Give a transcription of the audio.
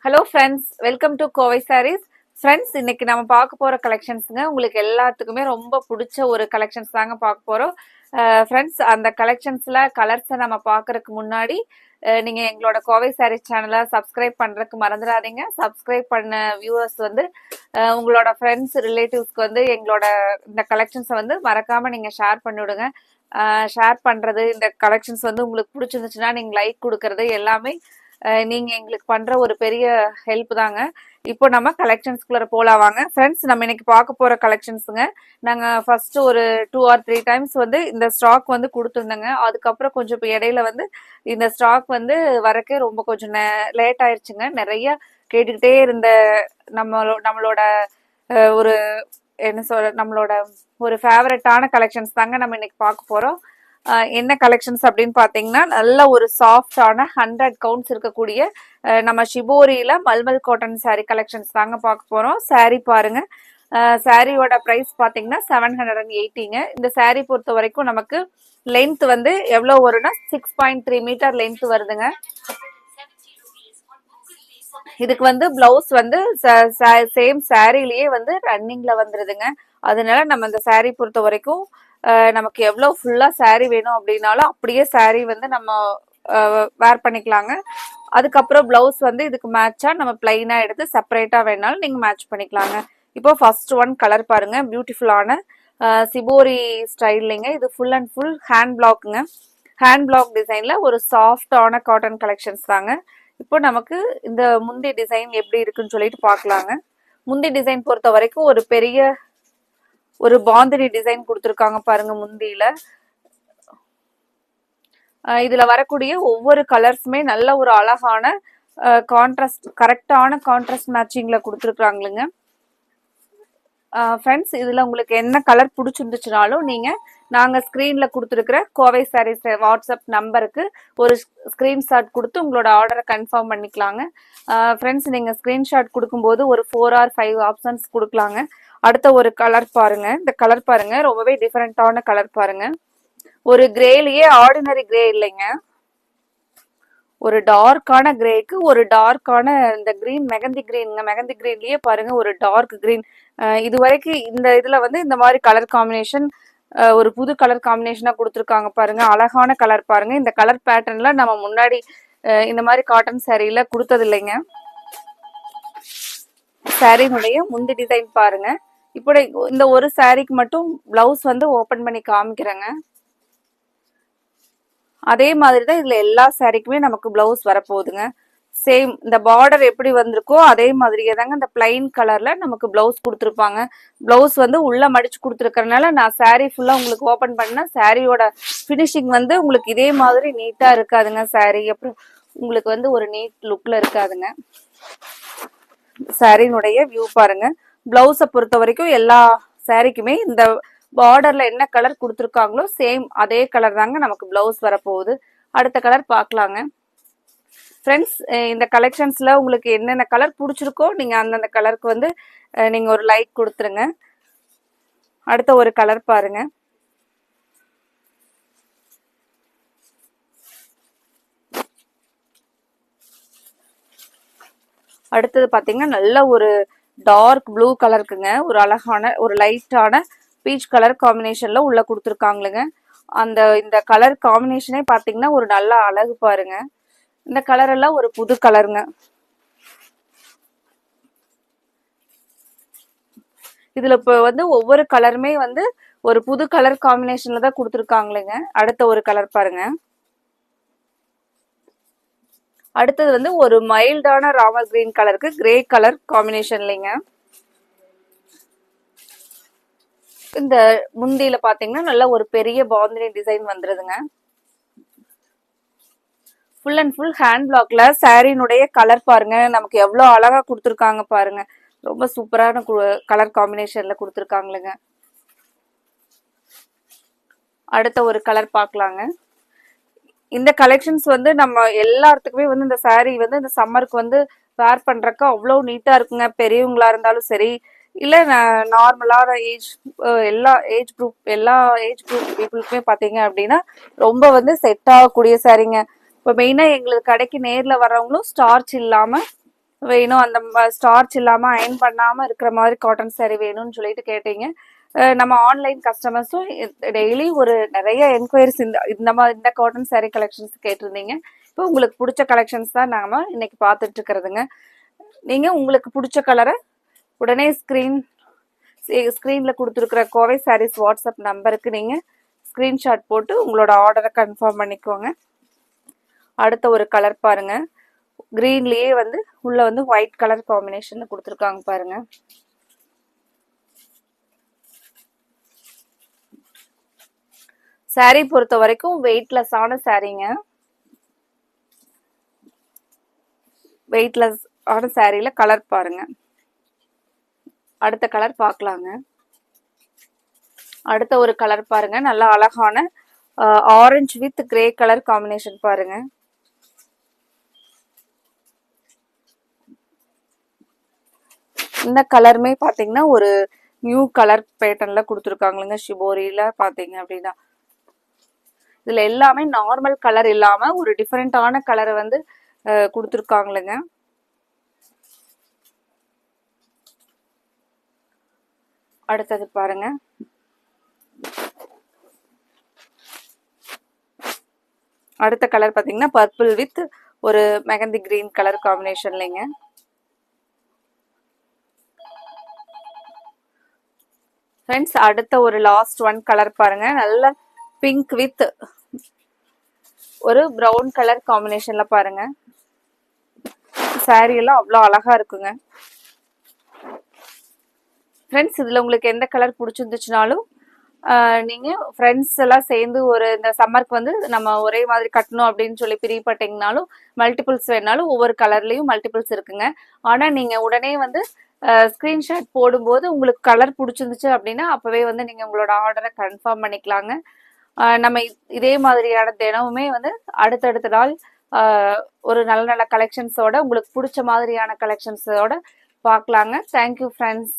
Hello friends, welcome to Kovai sarees. Friends, இன்னைக்கு நம்ம பார்க்க போற கலெக்ஷன்ஸுங்க உங்களுக்கு எல்லாத்துக்குமே ரொம்ப பிடிச்ச ஒரு கலெக்ஷன்ஸ் தாங்க பார்க்க போறோம். ஃப்ரெண்ட்ஸ், அந்த கலெக்ஷன்ஸ்ல கலர்ஸை நம்ம பார்க்கறதுக்கு முன்னாடி நீங்க எங்களோட கோவை சாரீஸ் சேனலை சப்ஸ்கிரைப் பண்றதுக்கு மறந்துடாதீங்க. சப்ஸ்கிரைப் பண்ண வியூவர்ஸ் வந்து உங்களோட ஃப்ரெண்ட்ஸ் ரிலேட்டிவ்ஸ்க்கு வந்து எங்களோட இந்த கலெக்ஷன்ஸை வந்து மறக்காம நீங்க ஷேர் பண்ணிவிடுங்க. ஷேர் பண்றது, இந்த கலெக்ஷன்ஸ் வந்து உங்களுக்கு பிடிச்சிருந்துச்சுன்னா நீங்க லைக் கொடுக்கறது எல்லாமே நீங்க எங்களுக்கு பண்ற ஒரு பெரிய ஹெல்ப் தாங்க. இப்போ நம்ம கலெக்ஷன்ஸ்குள்ள போலாம் வாங்க. ஃப்ரெண்ட்ஸ், நம்ம இன்னைக்கு பார்க்க போற கலெக்ஷன்ஸுங்க, நாங்க ஃபர்ஸ்ட் ஒரு 2 or 3 டைம்ஸ் வந்து இந்த ஸ்டாக் வந்து கொடுத்துருந்தோங்க. அதுக்கப்புறம் கொஞ்சம் இப்போ இடையில வந்து இந்த ஸ்டாக் வந்து வரக்கே ரொம்ப கொஞ்சம் லேட் ஆயிடுச்சுங்க. நிறைய கேட்டுக்கிட்டே இருந்த நம்மளோட ஒரு என்ன சொல்ற நம்மளோட ஒரு ஃபேவரட்டான கலெக்ஷன்ஸ் தாங்க நம்ம இன்னைக்கு பார்க்க போறோம். என்ன கலெக்ஷன்ஸ் அப்படின்னு பாத்தீங்கன்னா, நல்ல ஒரு சாஃப்டான 100 கவுண்ட்ஸ் இருக்கக்கூடிய நம்ம ஷிபோரியில மல்மல் காட்டன் சாரீ கலெக்ஷன்ஸ் தாங்க பார்க்க போறோம். சாரீ பாருங்க. சாரியோட பிரைஸ் பாத்தீங்கன்னா 780ங்க. இந்த சாரீ பொறுத்த வரைக்கும் நமக்கு லென்த் வந்து எவ்வளவு வரும்னா 6.3 மீட்டர் லென்த் வருதுங்க. இதுக்கு வந்து பிளவுஸ் வந்து சேம் சாரிலேயே வந்து ரன்னிங்ல வந்துருதுங்க. அதனால நம்ம இந்த சாரீ பொறுத்த வரைக்கும் நமக்கு எவ்வளவு ஃபுல்லா சாரீ வேணும் அப்படின்னாலும் அப்படியே சாரீ வந்து நம்ம வேர் பண்ணிக்கலாங்க. அதுக்கப்புறம் பிளவுஸ் வந்து இதுக்கு மேட்சா நம்ம பிளைனா எடுத்து செப்பரேட்டா வேணாலும் நீங்க மேட்ச் பண்ணிக்கலாங்க. இப்போ ஃபர்ஸ்ட் ஒன் கலர் பாருங்க. பியூட்டிஃபுல்லான சிபோரி ஸ்டைலிங்க. இது ஃபுல் அண்ட் ஃபுல் ஹேண்ட் பிளாக்ங்க. ஹேண்ட் பிளாக் டிசைன்ல ஒரு சாஃப்டான காட்டன் கலெக்ஷன்ஸ் தாங்க. இப்போ நமக்கு இந்த முந்தி டிசைன் எப்படி இருக்குன்னு சொல்லிட்டு பார்க்கலாங்க. முந்தி டிசைன் பொறுத்த வரைக்கும் ஒரு பெரிய ஒரு பாந்தினி டிசைன் கொடுத்துருக்காங்க பாருங்க. முந்தியில இதுல வரக்கூடிய ஒவ்வொரு கலர்ஸுமே நல்ல ஒரு அழகான கான்ட்ராஸ்ட், கரெக்டான கான்ட்ராஸ்ட் மேட்சிங்ல கொடுத்துருக்காங்களுங்க. ஃப்ரெண்ட்ஸ், இதுல உங்களுக்கு என்ன கலர் பிடிச்சிருந்துச்சுனாலும் நீங்க நாங்க ஸ்கிரீன்ல கொடுத்துருக்கிற கோவை சாரீஸ் வாட்ஸ்அப் நம்பருக்கு ஒரு ஸ்கிரீன்ஷாட் கொடுத்து உங்களோட ஆர்டரை கன்ஃபார்ம் பண்ணிக்கலாங்க. ஃப்ரெண்ட்ஸ், நீங்க ஸ்கிரீன்ஷாட் கொடுக்கும்போது ஒரு 4 or 5 ஆப்ஷன்ஸ் கொடுக்கலாங்க. அடுத்த ஒரு கலர் பாருங்க. இந்த கலர் பாருங்க, ரொம்பவே டிஃபரெண்டான கலர் பாருங்க. ஒரு கிரேலயே ஆர்டினரி கிரே இல்லைங்க, ஒரு டார்க்கான கிரேக்கு ஒரு டார்க்கான இந்த கிரீன், மெகந்தி கிரீன். மெகந்தி கிரீன்லயே பாருங்க ஒரு டார்க் கிரீன். இது வரைக்கும் இந்த இதுல வந்து இந்த மாதிரி கலர் காம்பினேஷன் ஒரு புது கலர் காம்பினேஷனா கொடுத்துருக்காங்க பாருங்க. அழகான கலர் பாருங்க. இந்த கலர் பேட்டர்ன்ல நம்ம முன்னாடி இந்த மாதிரி காட்டன் சாரீல கொடுத்தது இல்லைங்க. சாரீனுடைய முந்தி டிசைன் பாருங்க. இப்படி இந்த ஒரு சாரீக்கு மட்டும் பிளவுஸ் வந்து ஓபன் பண்ணி காமிக்கிறேங்க. அதே மாதிரி தான் இதுல எல்லா சாரீக்குமே நமக்கு பிளவுஸ் வரப்போகுதுங்க. சேம் இந்த பார்டர் எப்படி வந்திருக்கோ அதே மாதிரியே தாங்க இந்த பிளைன் கலர்ல நமக்கு பிளவுஸ் கொடுத்துருப்பாங்க. பிளவுஸ் வந்து உள்ள மடிச்சு கொடுத்துருக்கறனால நான் சாரீ ஃபுல்லா உங்களுக்கு ஓபன் பண்ணா சாரியோட பினிஷிங் வந்து உங்களுக்கு இதே மாதிரி நீட்டா இருக்காதுங்க. சாரீ அப்புறம் உங்களுக்கு வந்து ஒரு நீட் லுக்ல இருக்காதுங்க. சாரினுடைய வியூ பாருங்க. பிளவுஸை பொறுத்த வரைக்கும் எல்லா சாரீக்குமே இந்த பார்டர்ல என்ன கலர் கொடுத்துருக்காங்களோ சேம் அதே கலர் தாங்க நமக்கு பிளவுஸ் வரப்போகுது. அடுத்த கலர் பார்க்கலாங்க. ஃப்ரெண்ட்ஸ், இந்த கலெக்ஷன்ஸ்ல உங்களுக்கு என்னென்ன கலர் பிடிச்சிருக்கோ நீங்க அந்தந்த கலருக்கு வந்து நீங்க ஒரு லைக் கொடுத்துருங்க. அடுத்த ஒரு கலர் பாருங்க. அடுத்தது பாத்தீங்கன்னா நல்ல ஒரு டார்க் ப்ளூ கலருக்குங்க. ஒரு அழகான ஒரு லைட்டான பீச் கலர் காம்பினேஷன்ல உள்ள கொடுத்துருக்காங்களுங்க. இந்த கலர் காம்பினேஷனே பாத்தீங்கன்னா ஒரு நல்ல அழகு பாருங்க. இந்த கலர் எல்லாம் ஒரு புது கலருங்க. இதுல இப்போ வந்து ஒவ்வொரு கலருமே வந்து ஒரு புது கலர் காம்பினேஷன்ல தான் கொடுத்துருக்காங்களுங்க. அடுத்த ஒரு கலர் பாருங்க. அடுத்தது வந்து ஒரு மைல்டான ராமர் கிரீன் கலருக்கு கிரே கலர் காம்பினேஷன்லங்க. இந்த முந்தியில பாத்தீங்கன்னா நல்ல ஒரு பெரிய பாந்தினி டிசைன் வந்துருதுங்க. ஃபுல் அண்ட் ஃபுல் ஹேண்ட் பிளாக்ல சாரினுடைய கலர் பாருங்க நமக்கு எவ்வளவு அழகா கொடுத்துருக்காங்க பாருங்க. ரொம்ப சூப்பரான கலர் காம்பினேஷன்ல கொடுத்துருக்காங்களுங்க. அடுத்த ஒரு கலர் பார்க்கலாங்க. இந்த கலெக்ஷன்ஸ் வந்து நம்ம எல்லாத்துக்குமே வந்து இந்த சாரீ வந்து இந்த சம்மருக்கு வந்து வேர் பண்றதுக்கு அவ்வளவு நீட்டா இருக்குங்க. பெரியவங்களா இருந்தாலும் சரி, இல்ல நார்மலான எல்லா ஏஜ் குரூப் பீப்புளுக்குமே பாத்தீங்க அப்படின்னா ரொம்ப வந்து செட் ஆகக்கூடிய சாரீங்க. இப்போ மெயினா எங்களுக்கு கடைக்கு நேர்ல வர்றவங்களும் ஸ்டார்ச் இல்லாம வேணும், அந்த ஸ்டார்ச் இல்லாம அயன் பண்ணாம இருக்கிற மாதிரி காட்டன் saree வேணும்னு சொல்லிட்டு கேட்டீங்க. நம்ம ஆன்லைன் கஸ்டமர்ஸும் டெய்லி ஒரு நிறைய என்கொயரிஸ் இந்த காட்டன் saree கலெக்ஷன்ஸ் கேட்டிருந்தீங்க. இப்போ உங்களுக்கு பிடிச்ச கலெக்ஷன்ஸ் தான் நாம இன்னைக்கு பார்த்துட்டு இருக்கிறதுங்க. நீங்க உங்களுக்கு பிடிச்ச கலரை உடனே ஸ்க்ரீன்ல கொடுத்துருக்கிற கோவை சாரீஸ் வாட்ஸ்அப் நம்பருக்கு நீங்க ஸ்கிரீன்ஷாட் போட்டு உங்களோட ஆர்டரை கன்ஃபார்ம் பண்ணிக்கோங்க. அடுத்த ஒரு கலர் பாருங்க, கிரீன்லயே வந்து உள்ள வந்து ஒயிட் கலர் காம்பினேஷன்ல கொடுத்துருக்காங்க பாருங்க. saree பொறுத்த வரைக்கும் வெயிட்லெஸ் ஆன சாரீங்க. வெயிட்லெஸ் ஆன சாரீல கலர் பாருங்க. அடுத்த கலர் பார்க்கலாங்க. அடுத்த ஒரு கலர் பாருங்க, நல்லா அழகான orange with grey colour combination பாருங்க. இந்த கலருமே பாத்தீங்கன்னா ஒரு நியூ கலர் பேட்டர்ன்ல கொடுத்துருக்காங்களுங்க. ஷிபோரியில பாத்தீங்க அப்படின்னா இதுல எல்லாமே நார்மல் கலர் இல்லாம ஒரு டிஃபரெண்டான கலரை வந்து கொடுத்துருக்காங்களுங்க. அடுத்தது பாருங்க, அடுத்த கலர் பாத்தீங்கன்னா பர்பிள் வித் ஒரு மெகந்தி கிரீன் கலர் காம்பினேஷன்லங்க. ஃப்ரெண்ட்ஸ் அடுத்த ஒரு லாஸ்ட் ஒன் கலர் பாருங்க, நல்ல பிங்க் வித் ஒரு பிரவுன் கலர் காம்பினேஷன்ல பாருங்க. சாரி எல்லாம் அவ்வளோ அழகா இருக்குங்க. ஃப்ரெண்ட்ஸ் இதுல உங்களுக்கு எந்த கலர் பிடிச்சிருந்துச்சுனாலும் நீங்க ஃப்ரெண்ட்ஸ் எல்லாம் சேர்ந்து ஒரு இந்த சம்மருக்கு வந்து நம்ம ஒரே மாதிரி கட்டணும் அப்படின்னு சொல்லி பிரியப்பட்டீங்கனாலும் மல்டிபிள்ஸ் வேணாலும் ஒவ்வொரு கலர்லயும் மல்டிபிள்ஸ் இருக்குங்க. ஆனா நீங்க உடனே வந்து ஸ்கிரீன்ஷாட் போடும்போது உங்களுக்கு கலர் பிடிச்சிருந்துச்சு அப்படின்னா அப்பவே வந்து நீங்க உங்களோட ஆர்டரை கன்ஃபார்ம் பண்ணிக்கலாங்க. நம்ம இதே மாதிரியான தினமுமே வந்து அடுத்தடுத்த நாள் ஒரு நல்ல நல்ல கலெக்ஷன்ஸோட உங்களுக்கு பிடிச்ச மாதிரியான கலெக்ஷன்ஸோட பார்க்கலாங்க. Thank you friends.